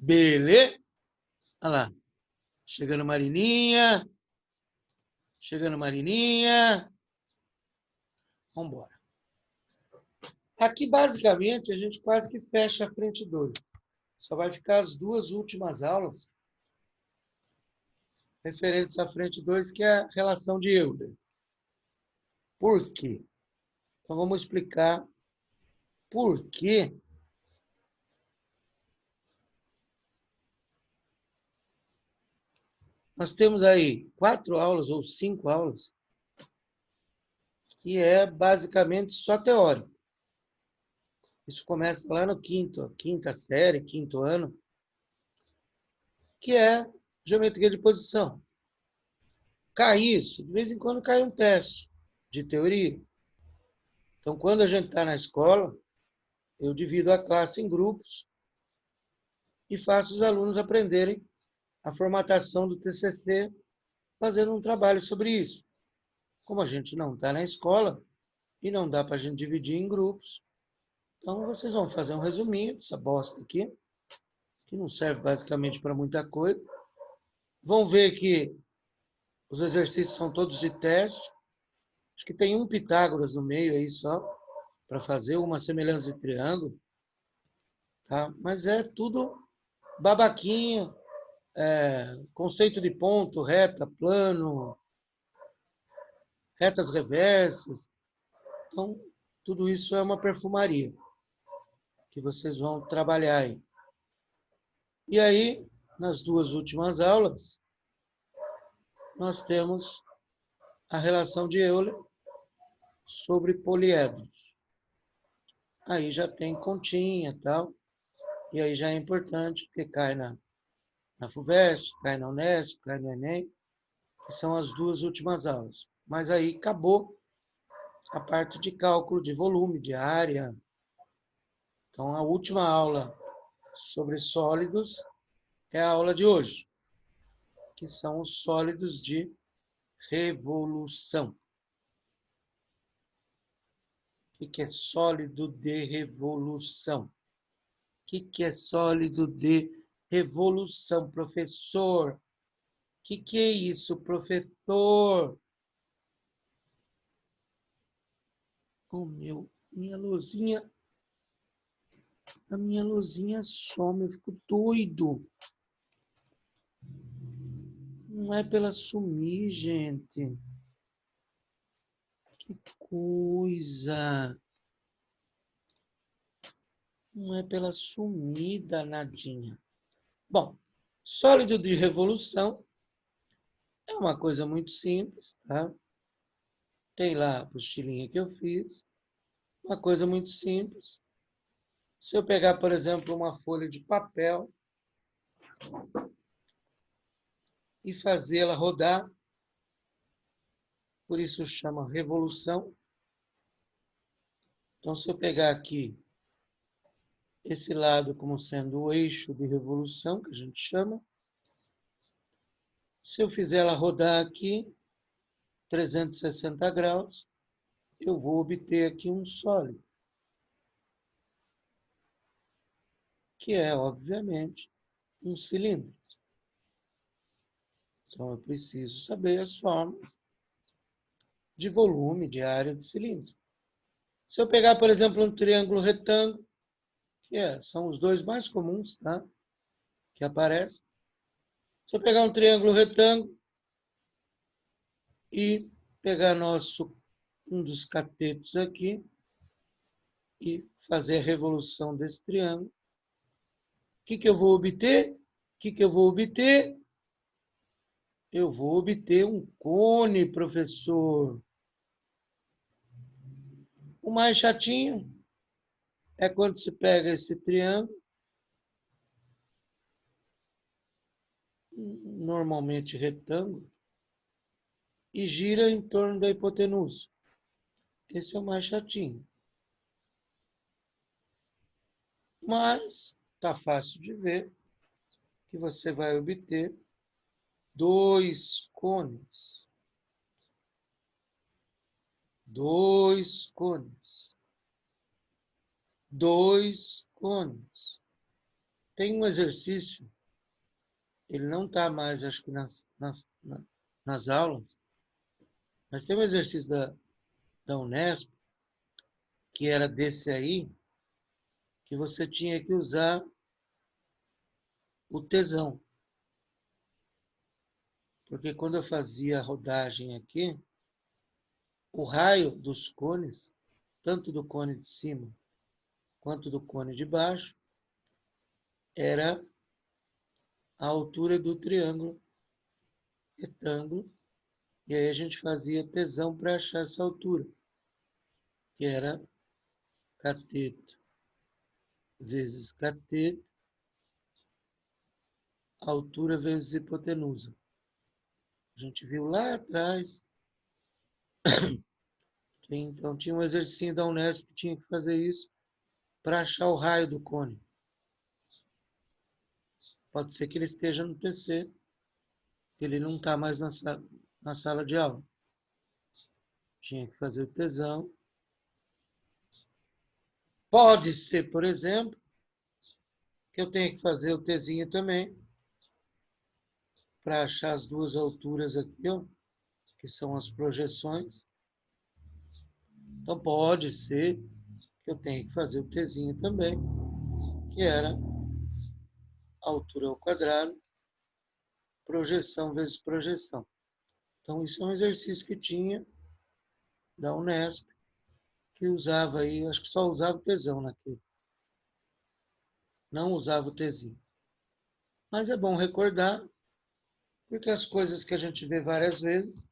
Beleza? Olha lá. Chegando Marininha. Chegando Marininha. Vamos embora. Aqui, basicamente, a gente quase que fecha a frente 2. Só vai ficar as duas últimas aulas referentes à frente 2, que é a relação de Euler. Por quê? Então, vamos explicar por que nós temos aí 4 aulas ou 5 aulas que é basicamente só teórico. Isso começa lá no quinta série, quinto ano, que é geometria de posição. Cai isso, de vez em quando cai um teste de teoria. Então, quando a gente está na escola, eu divido a classe em grupos e faço os alunos aprenderem a formatação do TCC, fazendo um trabalho sobre isso. Como a gente não está na escola e não dá para a gente dividir em grupos, então vocês vão fazer um resuminho dessa bosta aqui, que não serve basicamente para muita coisa. Vão ver que os exercícios são todos de teste. Acho que tem um Pitágoras no meio aí só, para fazer uma semelhança de triângulo. Tá? Mas é tudo babaquinho, conceito de ponto, reta, plano, retas reversas. Então, tudo isso é uma perfumaria que vocês vão trabalhar aí. E aí, nas duas últimas aulas, nós temos a relação de Euler sobre poliedros. Aí já tem continha e tal, e aí já é importante, porque cai na FUVEST, cai na Unesp, cai no Enem, que são as duas últimas aulas. Mas aí acabou a parte de cálculo de volume, de área. Então, a última aula sobre sólidos é a aula de hoje, que são os sólidos de revolução. O que é sólido de revolução? O que é sólido de revolução, professor? O que é isso, professor? Oh, minha luzinha, a minha luzinha some, eu fico doido. Não é pela sumir, gente. Que coisa. Não é pela sumida, nadinha. Bom, sólido de revolução é uma coisa muito simples, tá? Tem lá a apostilinha que eu fiz. Uma coisa muito simples. Se eu pegar, por exemplo, uma folha de papel e fazê-la rodar, por isso chama revolução. Então, se eu pegar aqui esse lado como sendo o eixo de revolução, que a gente chama, se eu fizer ela rodar aqui, 360 graus, eu vou obter aqui um sólido, que é, obviamente, um cilindro. Então, eu preciso saber as formas de volume, de área de cilindro. Se eu pegar, por exemplo, um triângulo retângulo, são os dois mais comuns, tá? Que aparecem. Se eu pegar um triângulo retângulo e pegar um dos catetos aqui e fazer a revolução desse triângulo, o que eu vou obter? O que eu vou obter? Eu vou obter um cone, professor. O mais chatinho é quando se pega esse triângulo, normalmente retângulo, e gira em torno da hipotenusa. Esse é o mais chatinho. Mas está fácil de ver que você vai obter dois cones. Dois cones. Dois cones. Tem um exercício, ele não está mais, acho que nas aulas, mas tem um exercício da Unesp, que era desse aí, que você tinha que usar o tesão. Porque quando eu fazia a rodagem aqui, o raio dos cones, tanto do cone de cima quanto do cone de baixo, era a altura do triângulo retângulo. E aí a gente fazia tesão para achar essa altura, que era cateto vezes cateto, altura vezes hipotenusa. A gente viu lá atrás. Então tinha um exercício da Unesp que tinha que fazer isso para achar o raio do cone. Pode ser que ele esteja no TC, que ele não está mais na sala de aula. Tinha que fazer o tesão. Pode ser, por exemplo, que eu tenha que fazer o Tzinho também, para achar as duas alturas aqui, ó, que são as projeções. Então pode ser que eu tenha que fazer o Tzinho também, que era a altura ao quadrado, projeção vezes projeção. Então isso é um exercício que tinha da Unesp, que usava aí, acho que só usava o tesão naquele. Não usava o Tzinho. Mas é bom recordar, porque as coisas que a gente vê várias vezes,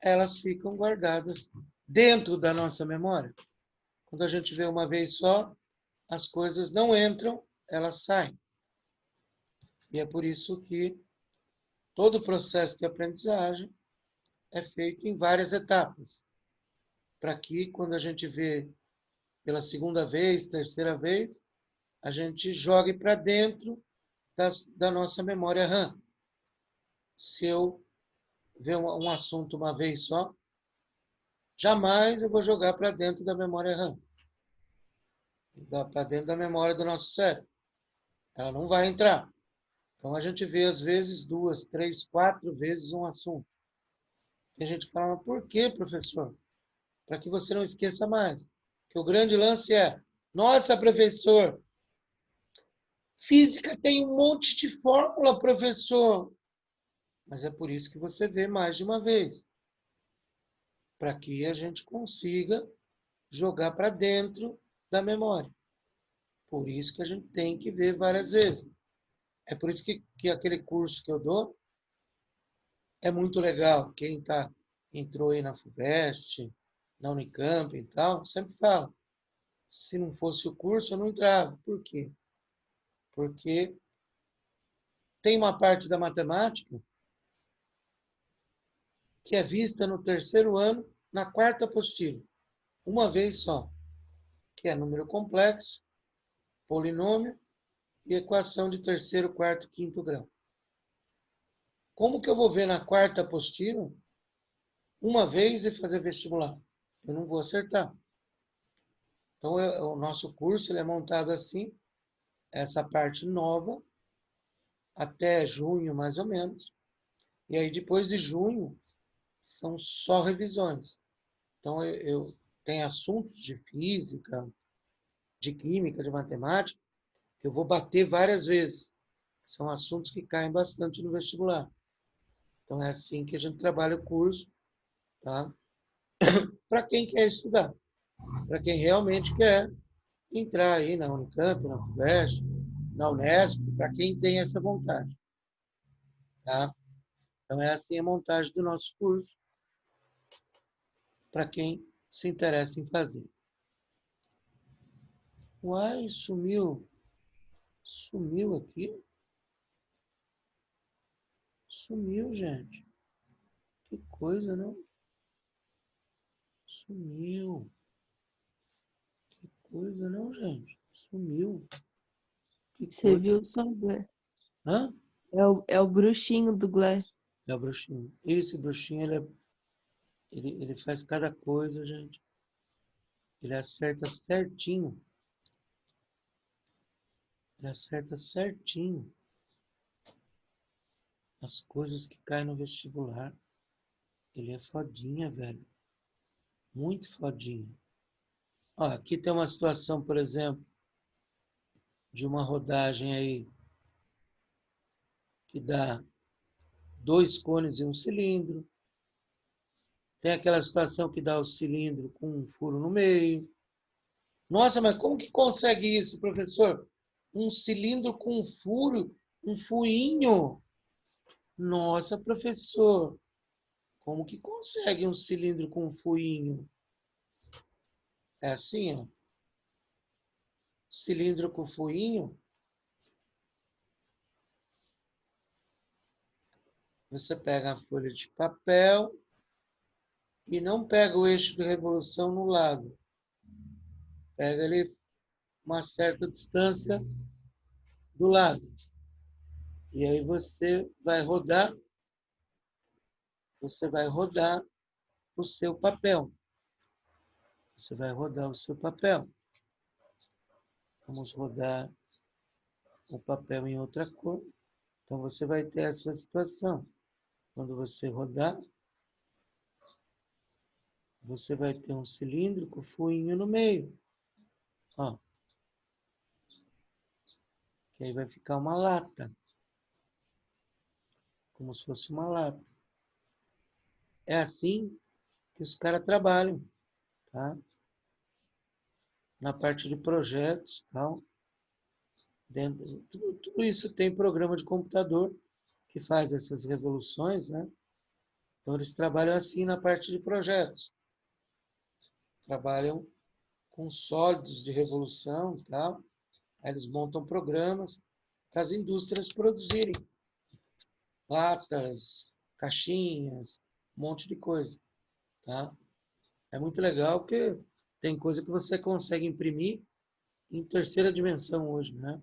elas ficam guardadas dentro da nossa memória. Quando a gente vê uma vez só, as coisas não entram, elas saem. E é por isso que todo o processo de aprendizagem é feito em várias etapas. Para que, quando a gente vê pela segunda vez, terceira vez, a gente jogue para dentro da nossa memória RAM. Se eu ver um assunto uma vez só, jamais eu vou jogar para dentro da memória RAM. Para dentro da memória do nosso cérebro. Ela não vai entrar. Então a gente vê, às vezes, 2, 3, 4 vezes um assunto. E a gente fala, mas por que, professor? Para que você não esqueça mais. Que o grande lance é, nossa, professor, física tem um monte de fórmula, professor. Mas é por isso que você vê mais de uma vez. Para que a gente consiga jogar para dentro da memória. Por isso que a gente tem que ver várias vezes. É por isso que aquele curso que eu dou é muito legal. Quem entrou aí na FUVEST, na Unicamp e tal, sempre fala. Se não fosse o curso, eu não entrava. Por quê? Porque tem uma parte da matemática que é vista no terceiro ano, na quarta apostila. Uma vez só. Que é número complexo, polinômio e equação de terceiro, quarto, quinto grau. Como que eu vou ver na quarta apostila uma vez e fazer vestibular? Eu não vou acertar. Então, o nosso curso ele é montado assim, essa parte nova, até junho, mais ou menos. E aí, depois de junho, são só revisões. Então, eu tenho assuntos de física, de química, de matemática, que eu vou bater várias vezes. São assuntos que caem bastante no vestibular. Então, é assim que a gente trabalha o curso, tá? Para quem quer estudar, para quem realmente quer entrar aí na Unicamp, na FUVEST, na Unesp, para quem tem essa vontade, tá? Então, é assim a montagem do nosso curso, para quem se interessa em fazer. Uai, sumiu. Sumiu aqui? Sumiu, gente. Que coisa, não? Sumiu. Que coisa, não, gente? Sumiu. Que Você coisa. viu só, Glé? Hã? É o bruxinho do Glé. É o bruxinho. Esse bruxinho, ele faz cada coisa, gente. Ele acerta certinho. Ele acerta certinho as coisas que caem no vestibular. Ele é fodinha, velho. Muito fodinha. Ó, aqui tem uma situação, por exemplo, de uma rodagem aí que dá 2 cones e um cilindro. Tem aquela situação que dá o cilindro com um furo no meio. Nossa, mas como que consegue isso, professor? Um cilindro com um furo, um furinho? Nossa, professor, como que consegue um cilindro com um furinho? É assim, ó. Cilindro com furinho. Você pega a folha de papel e não pega o eixo de revolução no lado. Pega ele uma certa distância do lado. E aí você vai rodar o seu papel. Você vai rodar o seu papel. Vamos rodar o papel em outra cor. Então você vai ter essa situação. Quando você rodar, você vai ter um cilindro com furinho no meio. Ó. Que aí vai ficar uma lata. Como se fosse uma lata. É assim que os caras trabalham, tá? Na parte de projetos, tal. Tudo isso tem programa de computador que faz essas revoluções, né? Então eles trabalham assim na parte de projetos. Trabalham com sólidos de revolução e tal. Aí eles montam programas para as indústrias produzirem latas, caixinhas, um monte de coisa, tá? É muito legal porque tem coisa que você consegue imprimir em terceira dimensão hoje, né?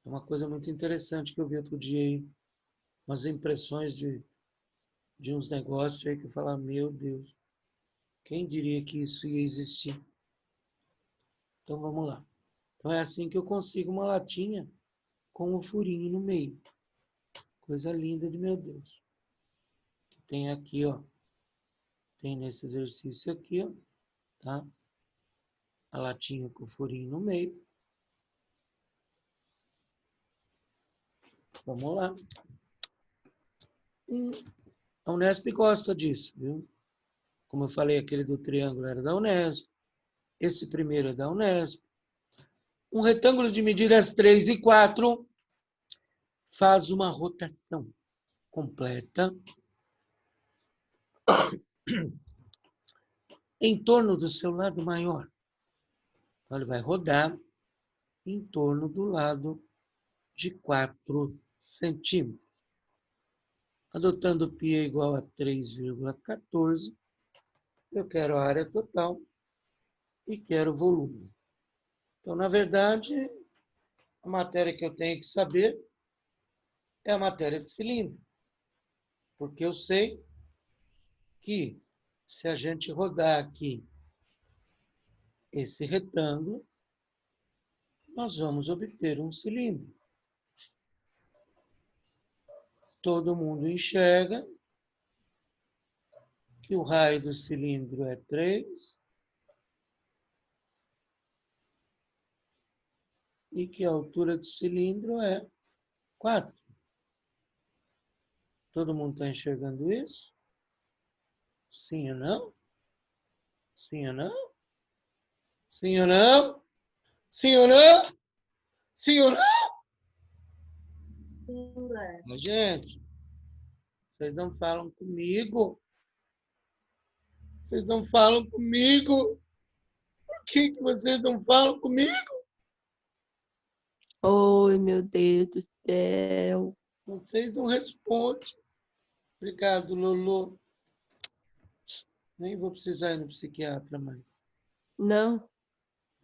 É uma coisa muito interessante que eu vi outro dia aí, umas impressões de uns negócios aí que eu falava, meu Deus, quem diria que isso ia existir? Então vamos lá. Então é assim que eu consigo uma latinha com um furinho no meio. Coisa linda de meu Deus. Tem aqui, ó. Tem nesse exercício aqui, ó. Tá? A latinha com o furinho no meio. Vamos lá. A Unesp gosta disso, viu? Como eu falei, aquele do triângulo era da Unesp. Esse primeiro é da Unesp. Um retângulo de medidas 3 e 4 faz uma rotação completa em torno do seu lado maior. Então, ele vai rodar em torno do lado de 4 centímetros. Adotando π igual a 3,14, eu quero a área total e quero o volume. Então, na verdade, a matéria que eu tenho que saber é a matéria de cilindro. Porque eu sei que se a gente rodar aqui esse retângulo, nós vamos obter um cilindro. Todo mundo enxerga que o raio do cilindro é 3 e que a altura do cilindro é 4. Todo mundo está enxergando isso? Sim ou não? Sim ou não? Sim ou não? Sim ou não? Sim ou não? Mas, gente, vocês não falam comigo? Vocês não falam comigo? Por que vocês não falam comigo? Oi, meu Deus do céu. Vocês não respondem. Obrigado, Lolo. Nem vou precisar ir no psiquiatra mais. Não.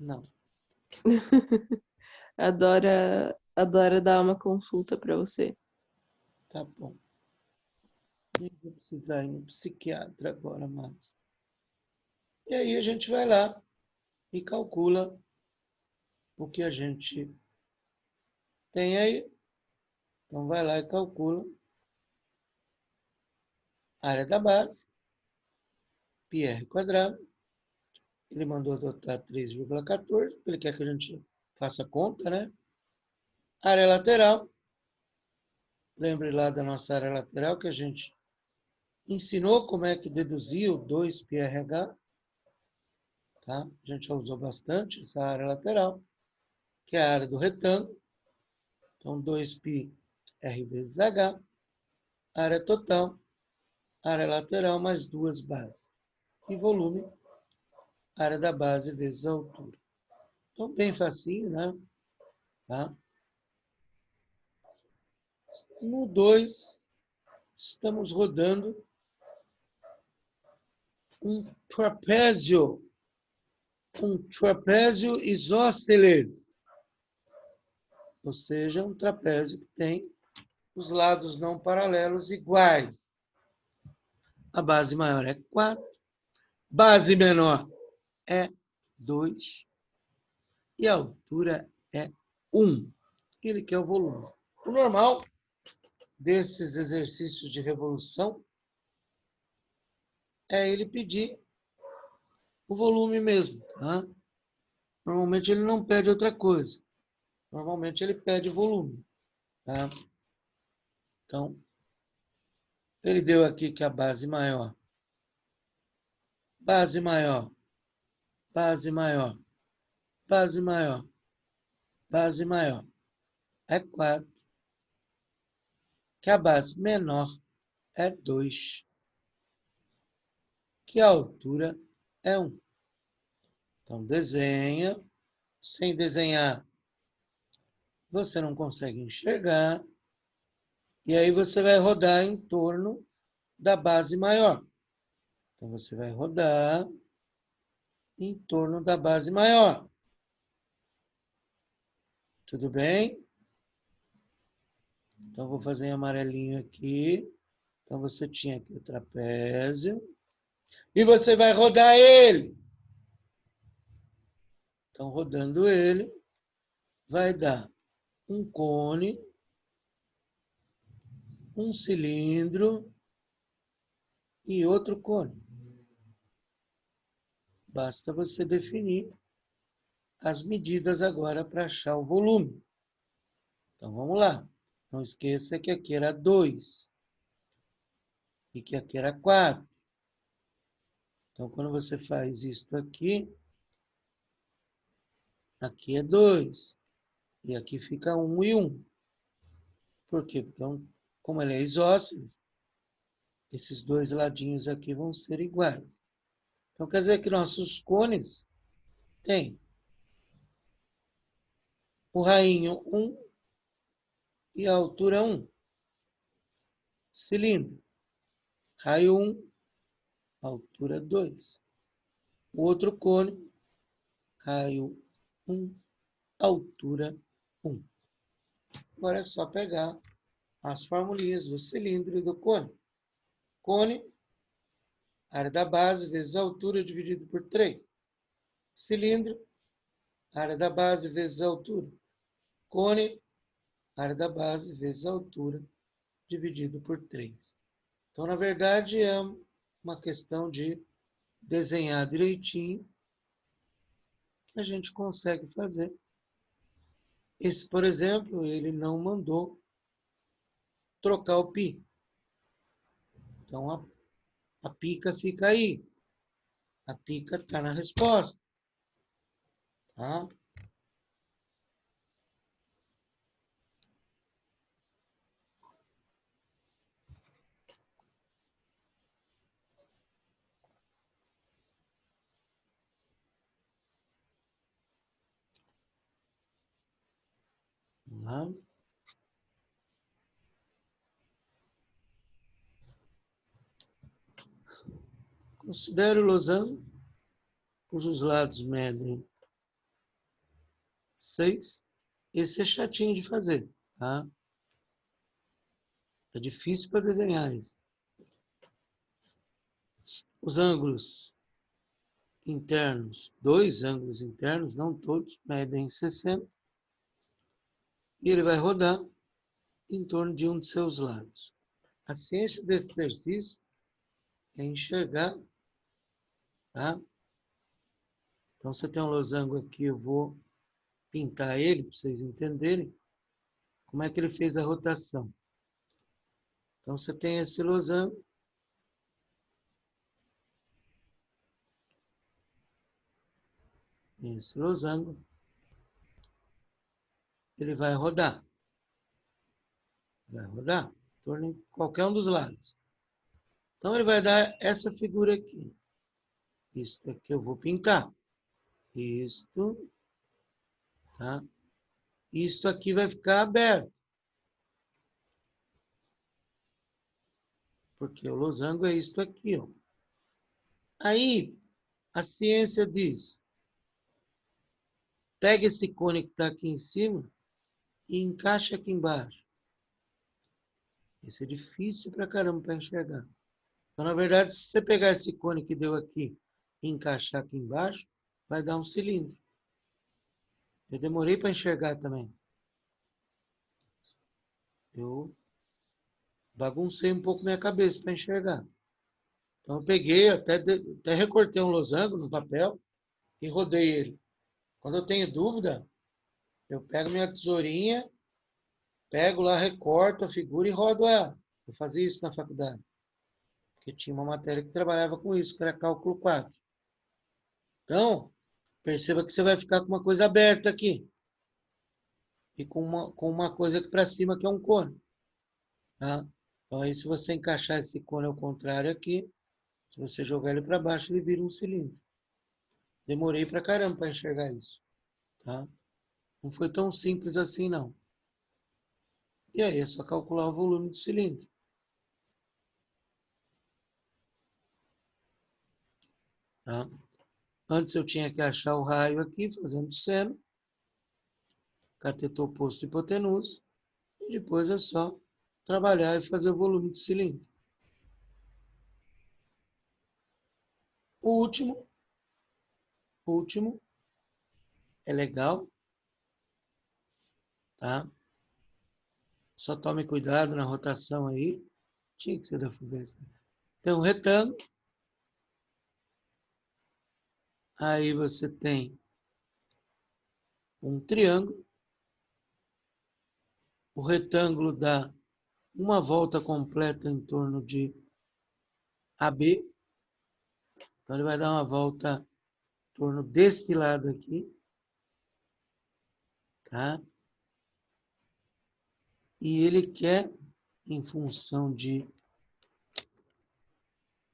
Não, Adora dar uma consulta para você. tá bom. Nem vou precisar ir no psiquiatra agora mais. E aí a gente vai lá e calcula o que a gente Tem aí? Então vai lá e calcula a área da base, πr quadrado. Ele mandou adotar 3,14, ele quer que a gente faça conta, né? Área lateral. Lembre lá da nossa área lateral que a gente ensinou como é que deduzia o 2πrh. Tá? A gente já usou bastante essa área lateral, que é a área do retângulo. Então, 2πr vezes h, área total, área lateral mais duas bases. E volume, área da base vezes a altura. Então, bem facinho, né? Tá? No 2, estamos rodando um trapézio isósceles, ou seja, um trapézio que tem os lados não paralelos iguais. A base maior é 4, base menor é 2 e a altura é 1. Ele quer o volume. O normal desses exercícios de revolução é ele pedir o volume mesmo. Tá? Normalmente ele não pede outra coisa. Normalmente ele pede o volume. Tá? Então, ele deu aqui que a base maior, base maior, base maior, base maior, base maior é 4, que a base menor é 2, que a altura é 1. Então, desenha. Sem desenhar, você não consegue enxergar. E aí você vai rodar em torno da base maior. Então, você vai rodar em torno da base maior. Tudo bem? Então, vou fazer em amarelinho aqui. Então, você tinha aqui o trapézio. E você vai rodar ele. Então, rodando ele, vai dar um cone, um cilindro e outro cone. Basta você definir as medidas agora para achar o volume. Então, vamos lá. Não esqueça que aqui era 2 e que aqui era 4. Então, quando você faz isto aqui, aqui é 2 e aqui fica 1 e 1. Por quê? Porque, como ele é isósceles, esses dois ladinhos aqui vão ser iguais. Então, quer dizer que nossos cones têm o rainho 1 e a altura 1. Cilindro, raio 1, altura 2. O outro cone, raio 1, altura 1. Agora é só pegar as formulinhas do cilindro e do cone. Cone, área da base vezes a altura dividido por 3. Cilindro, área da base vezes a altura. Cone, área da base vezes a altura dividido por 3. Então, na verdade, é uma questão de desenhar direitinho que a gente consegue fazer. Esse, por exemplo, ele não mandou trocar o pi. Então, a pica fica aí. A pica está na resposta. Tá? Vamos lá. Considere o losango, cujos lados medem 6. Esse é chatinho de fazer. Tá? É difícil para desenhar isso. Os ângulos internos, dois ângulos internos, não todos, medem 60. e ele vai rodar em torno de um de seus lados. A ciência desse exercício é enxergar, tá? Então, você tem um losango aqui, eu vou pintar ele para vocês entenderem como é que ele fez a rotação. Então, você tem esse losango. Esse losango. Ele vai rodar. Vai rodar em torno de qualquer um dos lados. Então, ele vai dar essa figura aqui. Isso aqui eu vou pintar. Isto, tá? Isto aqui vai ficar aberto. Porque o losango é isto aqui, ó. Aí, a ciência diz, pega esse cone que está aqui em cima e encaixa aqui embaixo. Isso é difícil pra caramba para enxergar. Então, na verdade, se você pegar esse cone que deu aqui e encaixar aqui embaixo, vai dar um cilindro. Eu demorei para enxergar também. Eu baguncei um pouco minha cabeça para enxergar. Então, eu peguei, até recortei um losango no papel e rodei ele. Quando eu tenho dúvida, eu pego minha tesourinha, pego lá, recorto a figura e rodo ela. Eu fazia isso na faculdade. Porque tinha uma matéria que trabalhava com isso, que era cálculo 4. Então, perceba que você vai ficar com uma coisa aberta aqui. E com uma coisa aqui para cima, que é um cone. Tá? Então, aí, se você encaixar esse cone ao contrário aqui, se você jogar ele para baixo, ele vira um cilindro. Demorei pra caramba para enxergar isso. Tá? Não foi tão simples assim, não. E aí, é só calcular o volume do cilindro. Tá? Antes eu tinha que achar o raio aqui, fazendo seno, cateto oposto e hipotenusa, e depois é só trabalhar e fazer o volume do cilindro. O último é legal, tá? Só tome cuidado na rotação aí. Tinha que ser da FUVEST. Tem um retângulo. Aí você tem um triângulo. O retângulo dá uma volta completa em torno de AB. Então, ele vai dar uma volta em torno deste lado aqui. Tá? E ele quer, em função de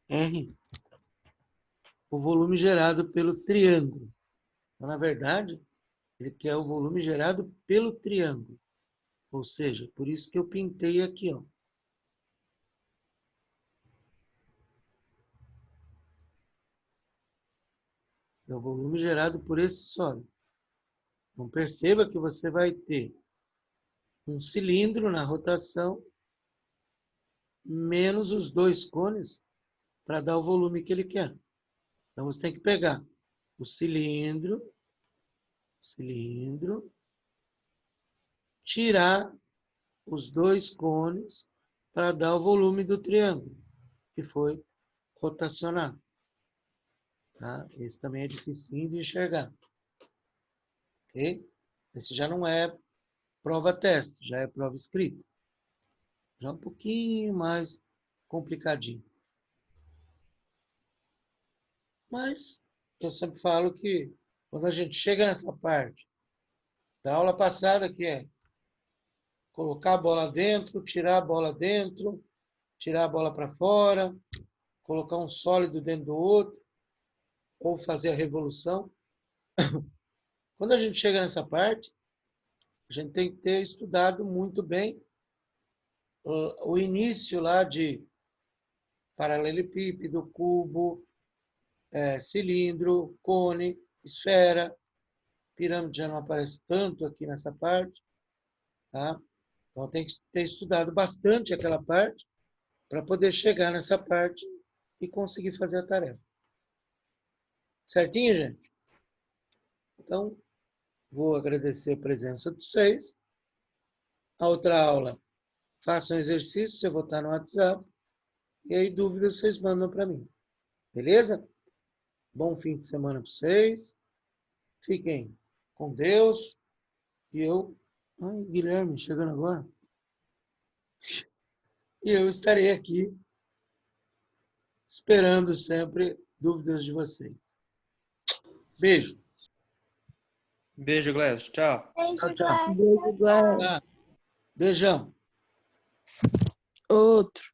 R, o volume gerado pelo triângulo. Então, na verdade, ele quer o volume gerado pelo triângulo. Ou seja, por isso que eu pintei aqui, ó. É o volume gerado por esse sólido. Então, perceba que você vai ter um cilindro na rotação menos os dois cones para dar o volume que ele quer. Então, você tem que pegar o cilindro, tirar os dois cones para dar o volume do triângulo, que foi rotacionado. Tá? Esse também é dificinho de enxergar. Ok? Esse já não é prova-teste, já é prova escrita. Já é um pouquinho mais complicadinho. Mas eu sempre falo que quando a gente chega nessa parte da aula passada, que é colocar a bola dentro, tirar a bola dentro, tirar a bola para fora, colocar um sólido dentro do outro, ou fazer a revolução. Quando a gente chega nessa parte, a gente tem que ter estudado muito bem o início lá de paralelepípedo, cubo, cilindro, cone, esfera. Pirâmide já não aparece tanto aqui nessa parte. Tá? Então tem que ter estudado bastante aquela parte para poder chegar nessa parte e conseguir fazer a tarefa. Certinho, gente? Então, vou agradecer a presença de vocês. a outra aula, façam exercício, eu vou estar no WhatsApp. E aí, dúvidas, vocês mandam para mim. Beleza? Bom fim de semana para vocês. Fiquem com Deus. E eu... Ai, Guilherme, chegando agora. E eu estarei aqui esperando sempre dúvidas de vocês. Beijo. Beijo, Gleison. Tchau. Tchau, tchau. Beijo, Glau. Tá. Beijão. Outro.